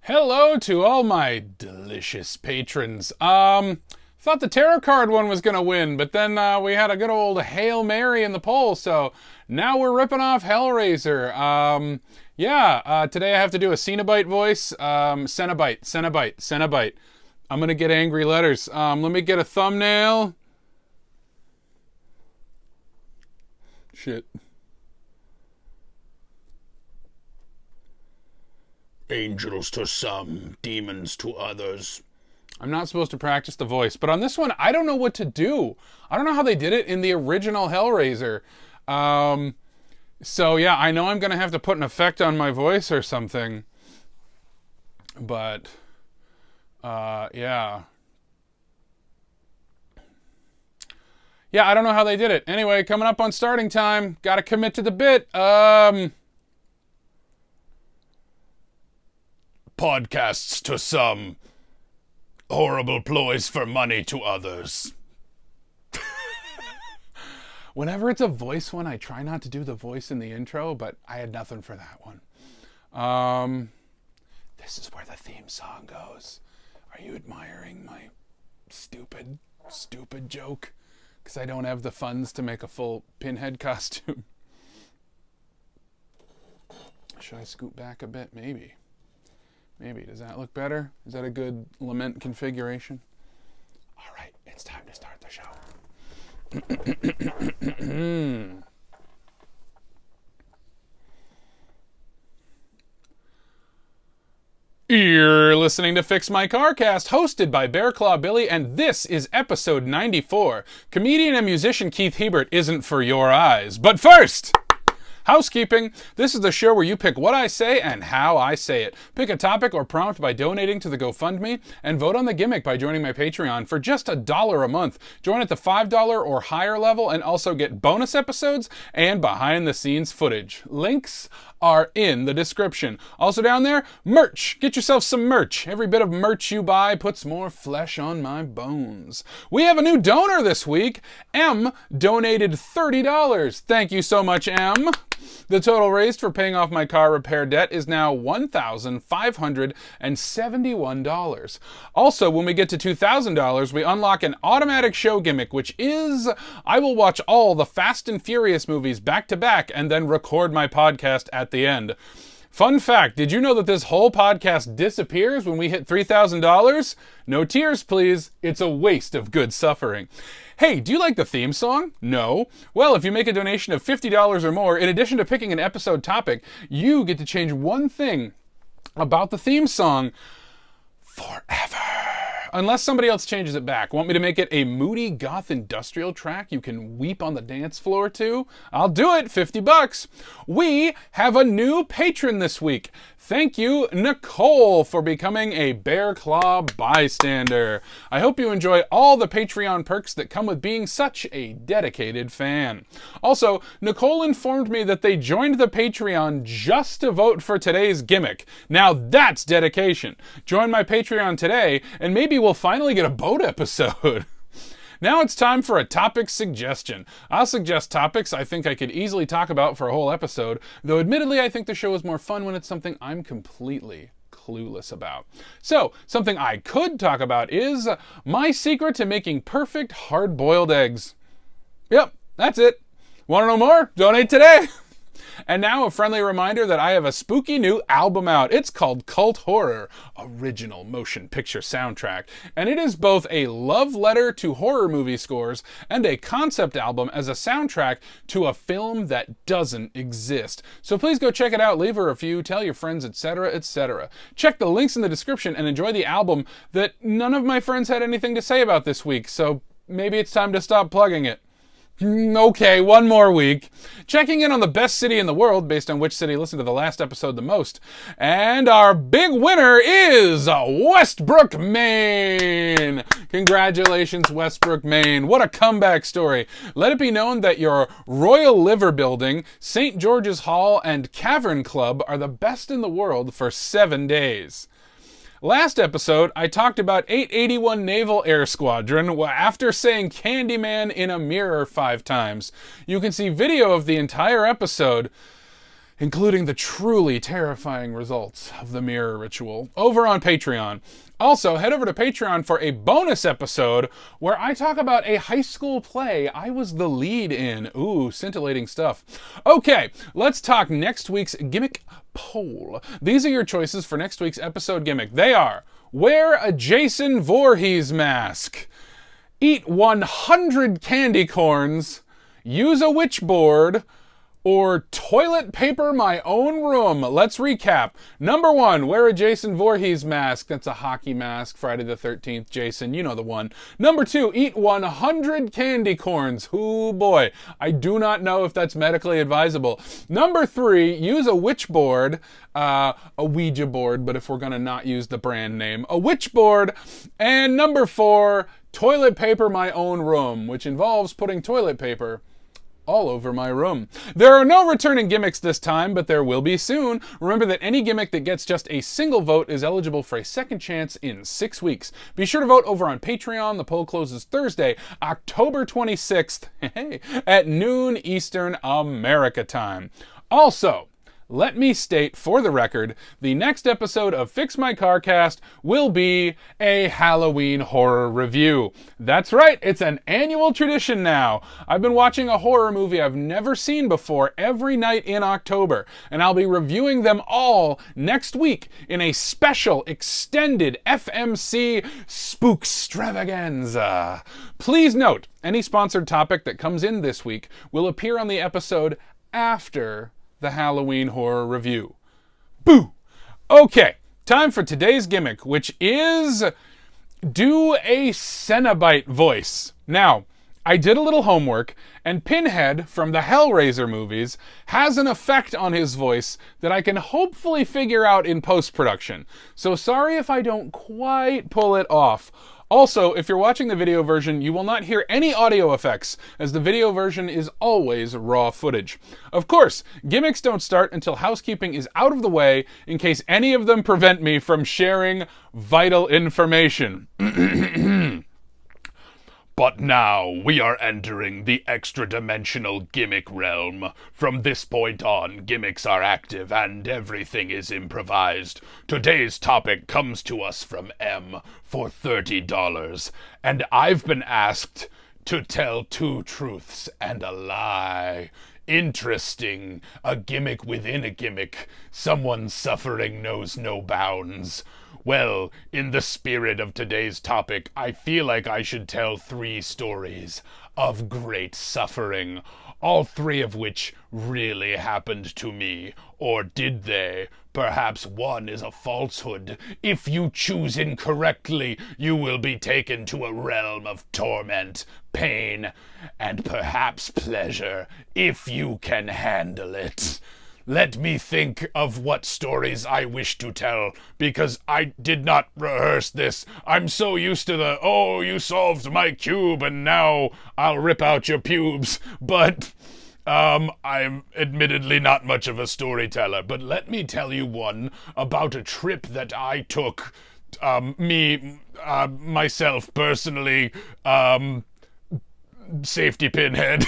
Hello to all my delicious patrons. Thought the tarot card one was gonna win, but then we had a good old Hail Mary in the poll, so now we're ripping off Hellraiser. Today I have to do a Cenobite voice. Cenobite. I'm gonna get angry letters. Let me get a thumbnail. Shit. Angels to some, demons to others. I'm not supposed to practice the voice, but on this one, I don't know what to do. I don't know how they did it in the original Hellraiser. So yeah, I know I'm going to have to put an effect on my voice or something. But, yeah. Yeah, I don't know how they did it. Anyway, coming up on starting time. Gotta commit to the bit. Podcasts to some, horrible ploys for money to others. Whenever it's a voice one, I try not to do the voice in the intro, but I had nothing for that one. This is where the theme song goes. Are you admiring my stupid joke? Because I don't have the funds to make a full pinhead costume. Should I scoot back a bit? Maybe. Does that look better? Is that a good lament configuration? All right, it's time to start the show. You're listening to Fix My Carcast, hosted by Bear Claw Billy, and this is episode 94. Comedian and musician Keith Hebert isn't for your eyes. But first, housekeeping. This is the show where you pick what I say and how I say it. Pick a topic or prompt by donating to the GoFundMe, and vote on the gimmick by joining my Patreon for just $1 a month. Join at the $5 or higher level and also get bonus episodes and behind-the-scenes footage. Links are in the description. Also down there, merch. Get yourself some merch. Every bit of merch you buy puts more flesh on my bones. We have a new donor this week. M donated $30. Thank you so much, M. The total raised for paying off my car repair debt is now $1,571. Also, when we get to $2,000, we unlock an automatic show gimmick, which is I will watch all the Fast and Furious movies back to back and then record my podcast at the end. Fun fact, did you know that this whole podcast disappears when we hit $3,000? No tears, please. It's a waste of good suffering. Hey, do you like the theme song? No? Well, if you make a donation of $50 or more, in addition to picking an episode topic, you get to change one thing about the theme song forever. Unless somebody else changes it back. Want me to make it a moody goth industrial track you can weep on the dance floor to? I'll do it, $50. We have a new patron this week. Thank you, Nicole, for becoming a Bear Claw bystander. I hope you enjoy all the Patreon perks that come with being such a dedicated fan. Also, Nicole informed me that they joined the Patreon just to vote for today's gimmick. Now that's dedication. Join my Patreon today, and maybe we'll finally get a boat episode. Now it's time for a topic suggestion. I'll suggest topics I think I could easily talk about for a whole episode, though admittedly I think the show is more fun when it's something I'm completely clueless about. So, something I could talk about is my secret to making perfect hard-boiled eggs. Yep, that's it. Want to know more? Donate today! And now a friendly reminder that I have a spooky new album out. It's called Cult Horror, Original Motion Picture Soundtrack. And it is both a love letter to horror movie scores and a concept album as a soundtrack to a film that doesn't exist. So please go check it out, leave a review, tell your friends, etc., etc. Check the links in the description and enjoy the album that none of my friends had anything to say about this week, so maybe it's time to stop plugging it. Okay, one more week. Checking in on the best city in the world, based on which city listened to the last episode the most. And our big winner is Westbrook, Maine. Congratulations, Westbrook, Maine. What a comeback story. Let it be known that your Royal Liver Building, St. George's Hall, and Cavern Club are the best in the world for 7 days. Last episode, I talked about 881 Naval Air Squadron after saying Candyman in a mirror 5 times. You can see video of the entire episode including the truly terrifying results of the mirror ritual, over on Patreon. Also, head over to Patreon for a bonus episode where I talk about a high school play I was the lead in. Ooh, scintillating stuff. Okay, let's talk next week's gimmick poll. These are your choices for next week's episode gimmick. They are: wear a Jason Voorhees mask, eat 100 candy corns, use a witchboard, or toilet paper my own room. Let's recap. Number 1, wear a Jason Voorhees mask. That's a hockey mask, Friday the 13th, Jason, you know the one. Number 2, eat 100 candy corns. Ooh boy, I do not know if that's medically advisable. Number 3, use a witchboard, a Ouija board, but if we're gonna not use the brand name, a witchboard. And number 4, toilet paper my own room, which involves putting toilet paper all over my room. There are no returning gimmicks this time, but there will be soon. Remember that any gimmick that gets just a single vote is eligible for a second chance in 6 weeks. Be sure to vote over on Patreon. The poll closes Thursday, October 26th, at noon Eastern America time. Also, let me state for the record, the next episode of Fix My Carcast will be a Halloween horror review. That's right, it's an annual tradition now. I've been watching a horror movie I've never seen before every night in October, and I'll be reviewing them all next week in a special extended FMC Spookstravaganza. Please note, any sponsored topic that comes in this week will appear on the episode after the Halloween horror review. Boo! Okay, time for today's gimmick, which is do a Cenobite voice. Now, I did a little homework, and Pinhead from the Hellraiser movies has an effect on his voice that I can hopefully figure out in post-production. So sorry if I don't quite pull it off. Also, if you're watching the video version, you will not hear any audio effects, as the video version is always raw footage. Of course, gimmicks don't start until housekeeping is out of the way, in case any of them prevent me from sharing vital information. But now we are entering the extra-dimensional gimmick realm. From this point on, gimmicks are active and everything is improvised. Today's topic comes to us from M for $30, and I've been asked to tell 2 truths and a lie. Interesting. A gimmick within a gimmick. Someone's suffering knows no bounds. Well, in the spirit of today's topic, I feel like I should tell 3 stories of great suffering, all 3 of which really happened to me. Or did they? Perhaps one is a falsehood. If you choose incorrectly, you will be taken to a realm of torment, pain, and perhaps pleasure, if you can handle it. Let me think of what stories I wish to tell, because I did not rehearse this. I'm so used to the, oh, you solved my cube and now I'll rip out your pubes. But I'm admittedly not much of a storyteller. But let me tell you one about a trip that I took, myself personally, safety pinhead.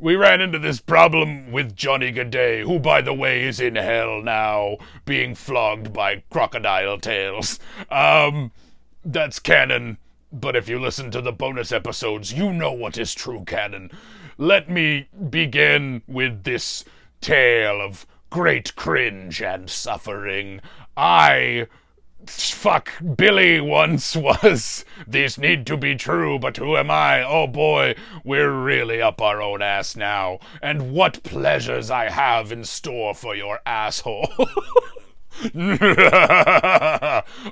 We ran into this problem with Johnny G'day, who, by the way, is in hell now, being flogged by crocodile tails. That's canon, but if you listen to the bonus episodes, you know what is true canon. Let me begin with this tale of great cringe and suffering. Billy once was. These need to be true, but who am I? Oh boy, we're really up our own ass now. And what pleasures I have in store for your asshole.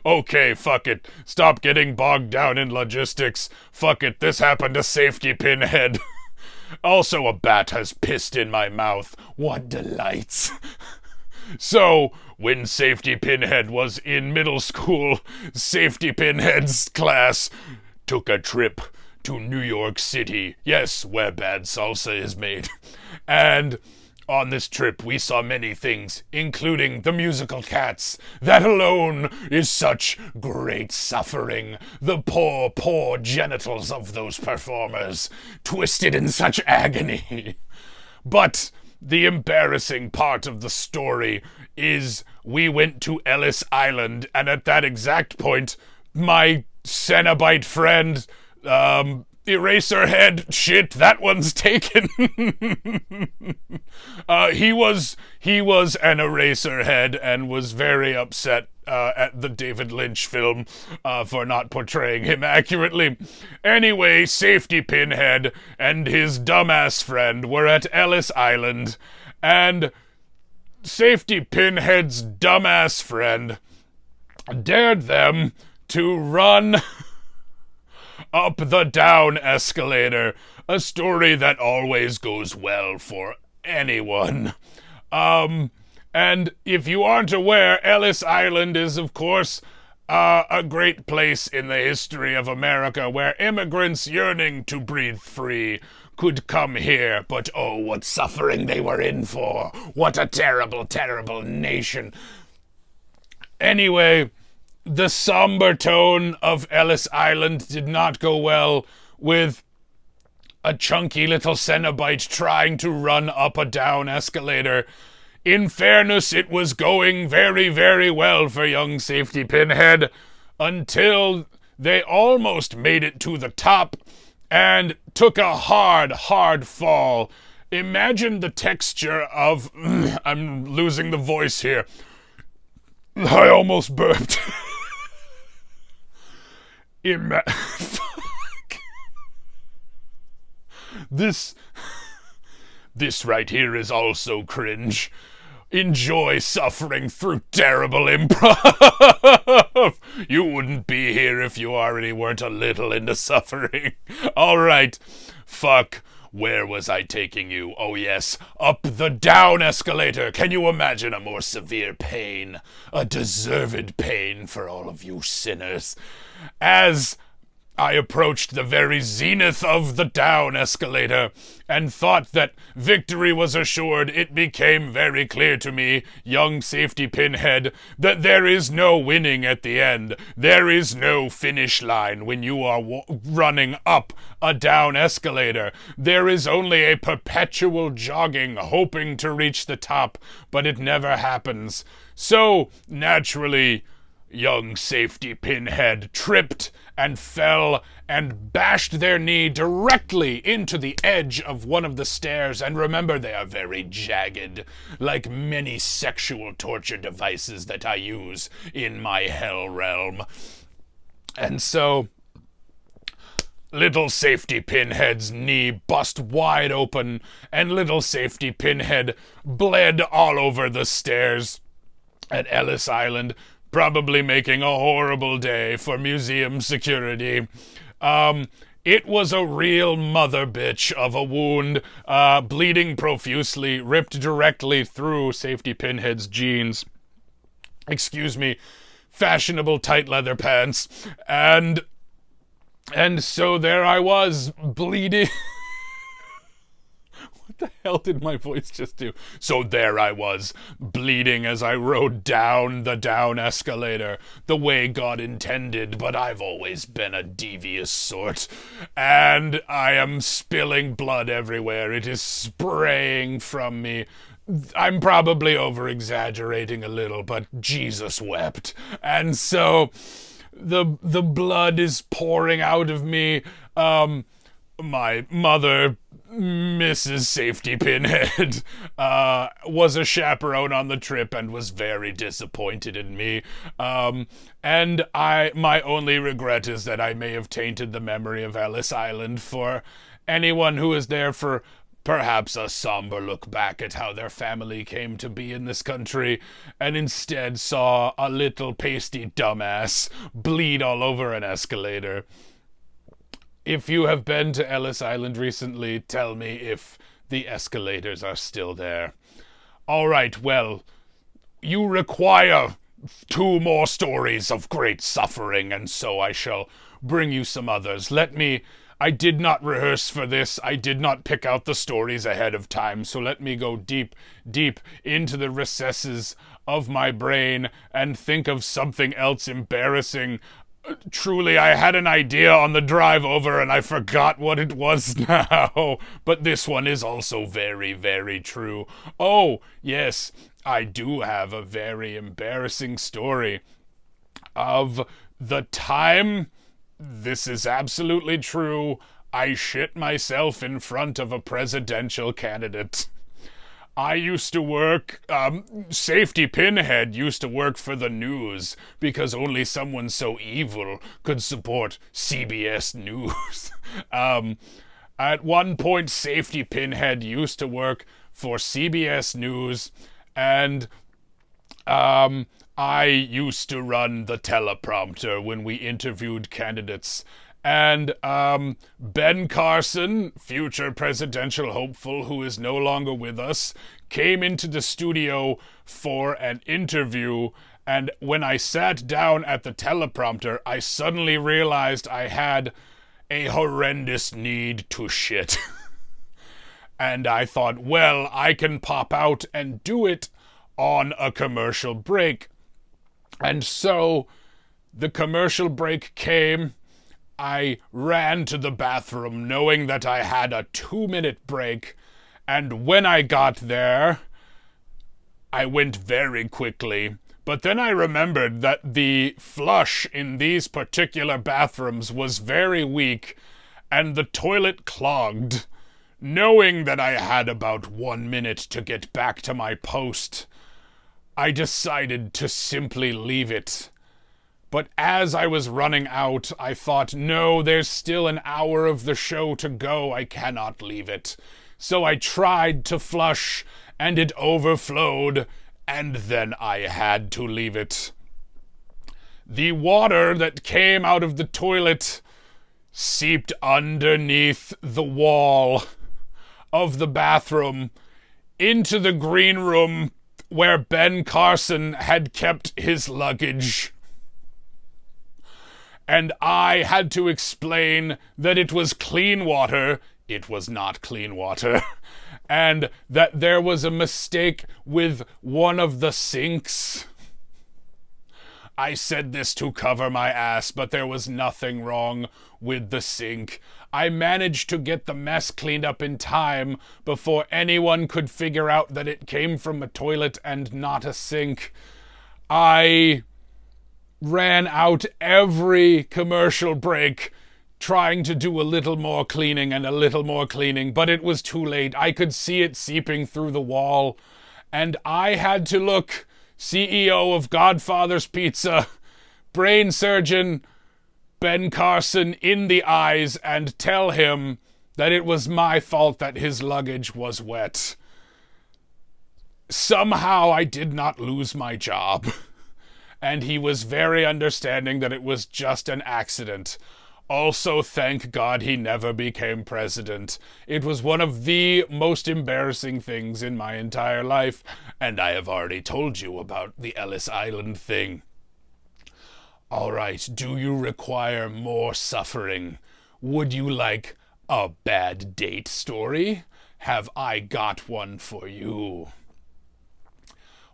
Okay, fuck it. Stop getting bogged down in logistics. Fuck it, this happened to Safety Pinhead. Also, a bat has pissed in my mouth. What delights. So, when Safety Pinhead was in middle school, Safety Pinhead's class took a trip to New York City. Yes, where bad salsa is made. And On this trip, we saw many things, including the musical Cats. That alone is such great suffering. The poor, poor genitals of those performers, twisted in such agony. But the embarrassing part of the story is we went to Ellis Island, and at that exact point, my Cenobite friend, Eraserhead, shit, that one's taken. He was an Eraserhead and was very upset at the David Lynch film for not portraying him accurately. Anyway, Safety Pinhead and his dumbass friend were at Ellis Island, and Safety Pinhead's dumbass friend dared them to run up the down escalator, a story that always goes well for anyone. And if you aren't aware, Ellis Island is, of course, a great place in the history of America where immigrants yearning to breathe free could come here. But oh, what suffering they were in for. What a terrible, terrible nation. Anyway, the somber tone of Ellis Island did not go well with a chunky little Cenobite trying to run up a down escalator. In fairness, it was going very, very well for young Safety Pinhead until they almost made it to the top and took a hard, hard fall. Imagine the texture of... I'm losing the voice here. I almost burped. Fuck. This right here is also cringe. Enjoy suffering through terrible improv. You wouldn't be here if you already weren't a little into suffering. All right. Fuck. Where was I taking you? Oh yes, up the down escalator. Can you imagine a more severe pain? A deserved pain for all of you sinners. As I approached the very zenith of the down escalator and thought that victory was assured, it became very clear to me, young Safety Pinhead, that there is no winning at the end. There is no finish line when you are running up a down escalator. There is only a perpetual jogging, hoping to reach the top, but it never happens. So, naturally, young Safety Pinhead tripped and fell and bashed their knee directly into the edge of one of the stairs. And remember, they are very jagged, like many sexual torture devices that I use in my hell realm. And so, little Safety Pinhead's knee bust wide open, and little Safety Pinhead bled all over the stairs at Ellis Island, probably making a horrible day for museum security. It was a real mother bitch of a wound, bleeding profusely, ripped directly through Safety Pinhead's jeans. Excuse me, fashionable tight leather pants. And so there I was, bleeding. What the hell did my voice just do? So there I was, bleeding as I rode down the down escalator, the way God intended, but I've always been a devious sort. And I am spilling blood everywhere. It is spraying from me. I'm probably over-exaggerating a little, but Jesus wept. And so the blood is pouring out of me. My mother, Mrs. Safety Pinhead, was a chaperone on the trip and was very disappointed in me. And my only regret is that I may have tainted the memory of Ellis Island for anyone who is there for perhaps a somber look back at how their family came to be in this country, and instead saw a little pasty dumbass bleed all over an escalator. If you have been to Ellis Island recently, tell me if the escalators are still there. All right, well, you require 2 more stories of great suffering, and so I shall bring you some others. Let me I did not rehearse for this. I did not pick out the stories ahead of time. So let me go deep, deep into the recesses of my brain and think of something else embarrassing. Truly, I had an idea on the drive over and I forgot what it was now. But this one is also very, very true. Oh, yes, I do have a very embarrassing story of the time. This is absolutely true. I shit myself in front of a presidential candidate. I used to work, Safety Pinhead used to work for the news because only someone so evil could support CBS News. At one point, Safety Pinhead used to work for CBS News, and I used to run the teleprompter when we interviewed candidates. And Ben Carson, future presidential hopeful who is no longer with us, came into the studio for an interview. And when I sat down at the teleprompter, I suddenly realized I had a horrendous need to shit. And I thought, well, I can pop out and do it on a commercial break. And so the commercial break came. I ran to the bathroom knowing that I had a 2-minute break, and when I got there, I went very quickly. But then I remembered that the flush in these particular bathrooms was very weak, and the toilet clogged. Knowing that I had about 1 minute to get back to my post, I decided to simply leave it. But as I was running out, I thought, no, there's still an hour of the show to go. I cannot leave it. So I tried to flush, and it overflowed, and then I had to leave it. The water that came out of the toilet seeped underneath the wall of the bathroom into the green room where Ben Carson had kept his luggage. And I had to explain that it was clean water. It was not clean water. And that there was a mistake with one of the sinks. I said this to cover my ass, but there was nothing wrong with the sink. I managed to get the mess cleaned up in time before anyone could figure out that it came from a toilet and not a sink. I ran out every commercial break trying to do a little more cleaning and a little more cleaning, but it was too late. I could see it seeping through the wall, and I had to look CEO of Godfather's Pizza, brain surgeon Ben Carson in the eyes and tell him that it was my fault that his luggage was wet. Somehow I did not lose my job. And he was very understanding that it was just an accident. Also, thank God he never became president. It was one of the most embarrassing things in my entire life, and I have already told you about the Ellis Island thing. All right, do you require more suffering? Would you like a bad date story? Have I got one for you?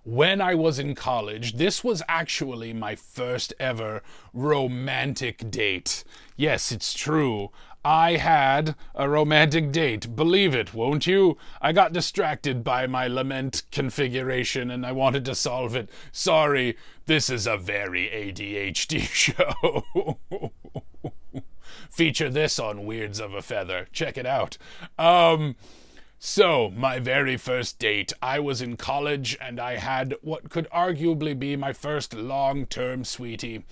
When I was in college, this was actually my first ever romantic date. Yes, it's true. I had a romantic date. Believe it, won't you? I got distracted by my lament configuration and I wanted to solve it. Sorry, this is a very ADHD show. Feature this on Weirds of a Feather. Check it out. So, my very first date, I was in college and I had what could arguably be my first long-term sweetie.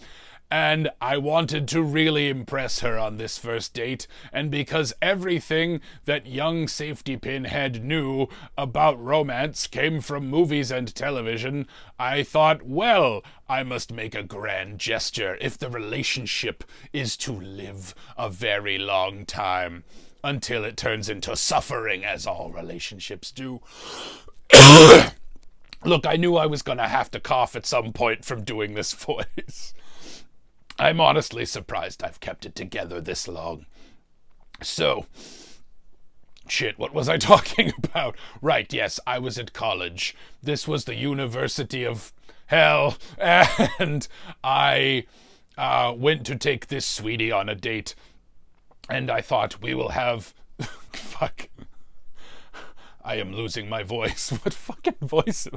And I wanted to really impress her on this first date, and because everything that young Safety Pinhead knew about romance came from movies and television, I thought, well, I must make a grand gesture if the relationship is to live a very long time. Until it turns into suffering, as all relationships do. Look, I knew I was going to have to cough at some point from doing this voice. I'm honestly surprised I've kept it together this long. So, shit, what was I talking about? Right, yes, I was at college. This was the University of Hell, and I went to take this sweetie on a date, and I thought we will have... Fuck. I am losing my voice. What fucking voice?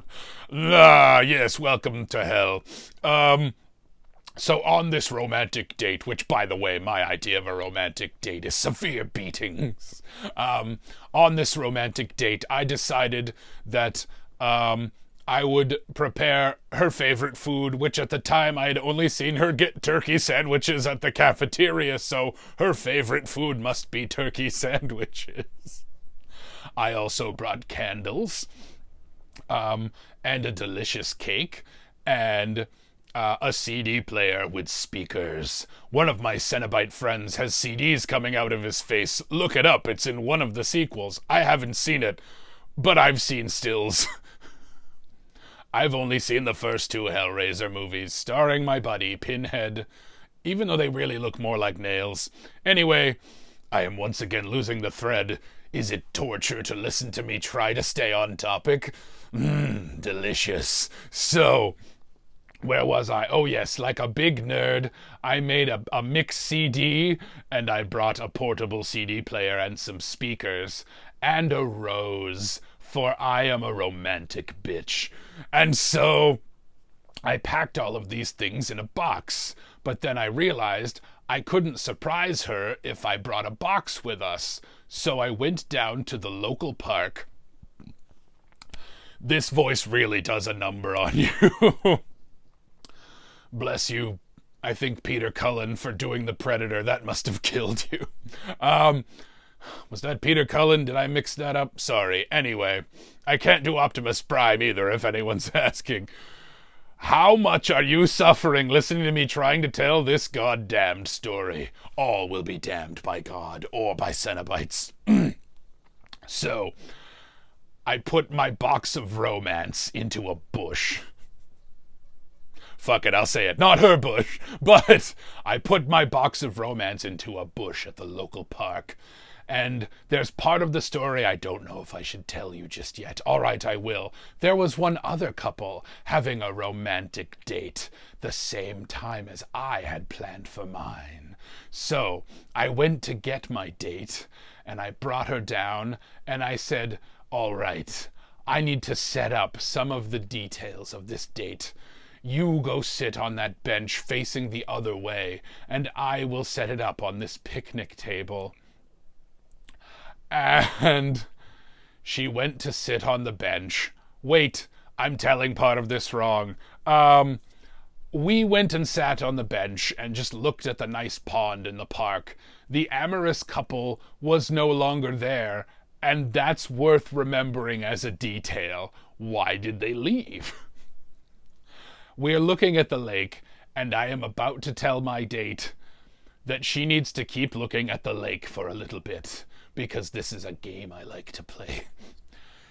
Yes, welcome to hell. So on this romantic date, which, by the way, my idea of a romantic date is severe beatings. On this romantic date, I decided that I would prepare her favorite food, which at the time I had only seen her get turkey sandwiches at the cafeteria, so her favorite food must be turkey sandwiches. I also brought candles, and a delicious cake, and a CD player with speakers. One of my Cenobite friends has CDs coming out of his face. Look it up, it's in one of the sequels. I haven't seen it, but I've seen stills. I've only seen the first two Hellraiser movies, starring my buddy, Pinhead, even though they really look more like nails. Anyway, I am once again losing the thread. Is it torture to listen to me try to stay on topic? Delicious. So, where was I? Oh yes, like a big nerd, I made a mix CD, and I brought a portable CD player and some speakers, and a rose, for I am a romantic bitch. And so, I packed all of these things in a box, but then I realized I couldn't surprise her if I brought a box with us. So I went down to the local park. This voice really does a number on you. Bless you, I think, Peter Cullen, for doing the Predator. That must have killed you. Was that Peter Cullen? Did I mix that up? Sorry. Anyway, I can't do Optimus Prime either, if anyone's asking. How much are you suffering listening to me trying to tell this goddamned story? All will be damned by God or by Cenobites. So, I put my box of romance into a bush. Fuck it, I'll say it. Not her bush, but I put my box of romance into a bush at the local park. And there's part of the story I don't know if I should tell you just yet. All right, I will. There was one other couple having a romantic date the same time as I had planned for mine. So I went to get my date, and I brought her down, and I said, all right, I need to set up some of the details of this date. You go sit on that bench facing the other way, and I will set it up on this picnic table. And she went to sit on the bench. Wait, I'm telling part of this wrong. We went and sat on the bench and just looked at the nice pond in the park. The amorous couple was no longer there, and that's worth remembering as a detail. Why did they leave? We're looking at the lake, and I am about to tell my date that she needs to keep looking at the lake for a little bit, because this is a game I like to play.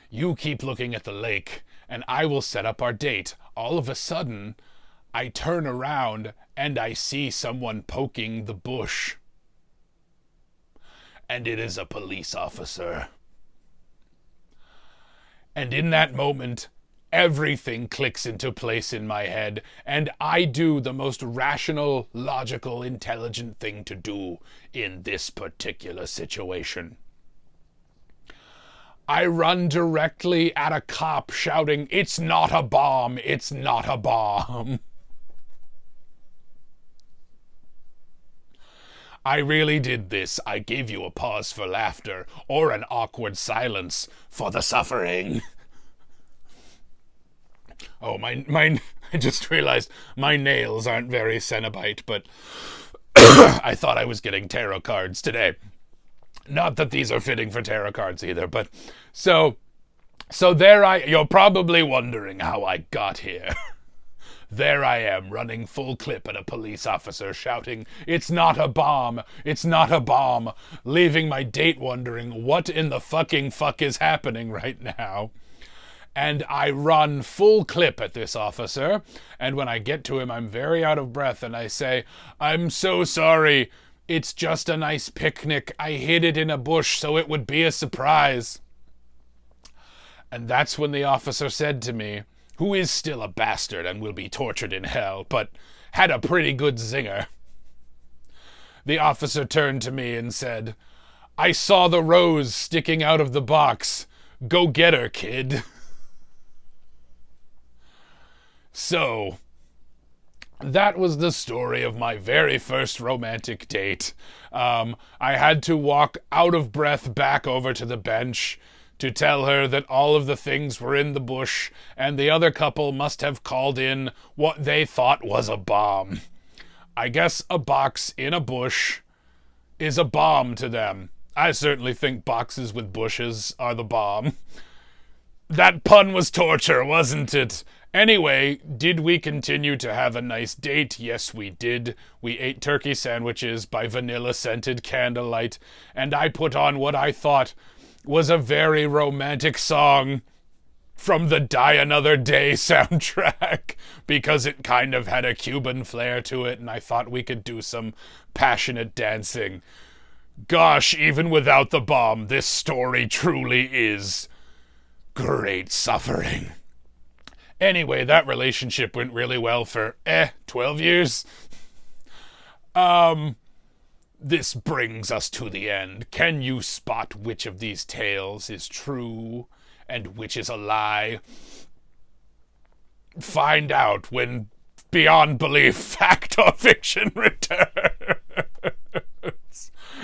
You keep looking at the lake, and I will set up our date. All of a sudden, I turn around, and I see someone poking the bush. And it is a police officer. And in that moment, everything clicks into place in my head, and I do the most rational, logical, intelligent thing to do in this particular situation. I run directly at a cop shouting, "It's not a bomb! It's not a bomb!" I really did this. I gave you a pause for laughter, or an awkward silence for the suffering. Oh, I just realized my nails aren't very Cenobite, but I thought I was getting tarot cards today. Not that these are fitting for tarot cards either, but so you're probably wondering how I got here. There I am, running full clip at a police officer, shouting, "It's not a bomb! It's not a bomb!" leaving my date wondering what in the fucking fuck is happening right now. And I run full clip at this officer, and when I get to him, I'm very out of breath, and I say, "I'm so sorry. It's just a nice picnic. I hid it in a bush so it would be a surprise. And that's when the officer said to me, who is still a bastard and will be tortured in hell, but had a pretty good zinger. The officer turned to me and said, I saw the rose sticking out of the box. Go get her, kid. So, that was the story of my very first romantic date. I had to walk out of breath back over to the bench to tell her that all of the things were in the bush and the other couple must have called in what they thought was a bomb. I guess a box in a bush is a bomb to them. I certainly think boxes with bushes are the bomb. That pun was torture, wasn't it? Anyway, did we continue to have a nice date? Yes, we did. We ate turkey sandwiches by vanilla-scented candlelight, and I put on what I thought was a very romantic song from the Die Another Day soundtrack, because it kind of had a Cuban flair to it, and I thought we could do some passionate dancing. Gosh, even without the bomb, this story truly is great suffering. Anyway, that relationship went really well for, 12 years? This brings us to the end. Can you spot which of these tales is true and which is a lie? Find out when Beyond Belief Fact or Fiction returns.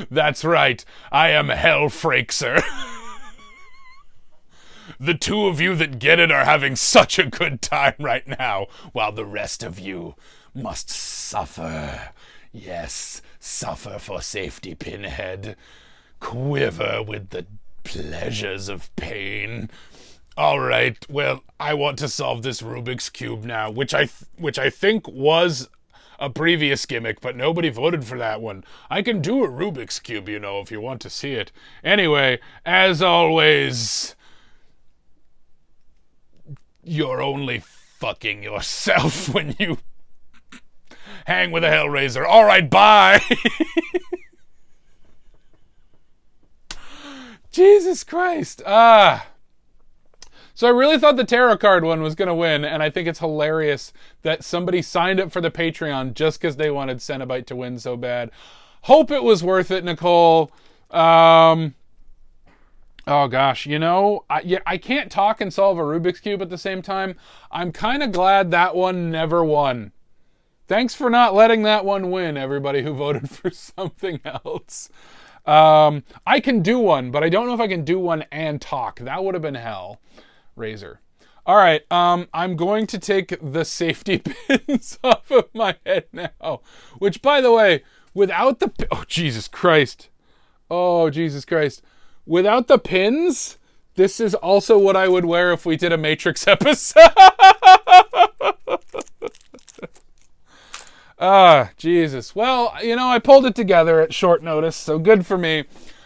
That's right, I am Hell Frakes. The two of you that get it are having such a good time right now, while the rest of you must suffer. Yes, suffer for safety, Pinhead. Quiver with the pleasures of pain. All right, well, I want to solve this Rubik's Cube now, which I think was a previous gimmick, but nobody voted for that one. I can do a Rubik's Cube, you know, if you want to see it. Anyway, as always, you're only fucking yourself when you hang with a Hellraiser. All right, bye. Jesus Christ. So I really thought the tarot card one was going to win, and I think it's hilarious that somebody signed up for the Patreon just because they wanted Cenobite to win so bad. Hope it was worth it, Nicole. Oh gosh, you know, I can't talk and solve a Rubik's Cube at the same time. I'm kind of glad that one never won. Thanks for not letting that one win, everybody who voted for something else. I can do one, but I don't know if I can do one and talk. That would have been hell. Razor. All right, I'm going to take the safety pins off of my head now. Which, by the way, without the... Oh, Jesus Christ. Oh, Jesus Christ. Without the pins, this is also what I would wear if we did a Matrix episode. Jesus. Well, you know, I pulled it together at short notice, so good for me.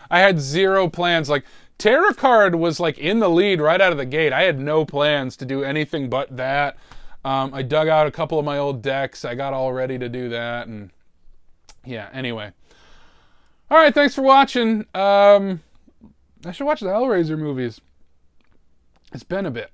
I had zero plans. Like, Tarot card was, like, in the lead right out of the gate. I had no plans to do anything but that. I dug out a couple of my old decks. I got all ready to do that, and yeah, anyway. All right, thanks for watching. I should watch the Hellraiser movies. It's been a bit.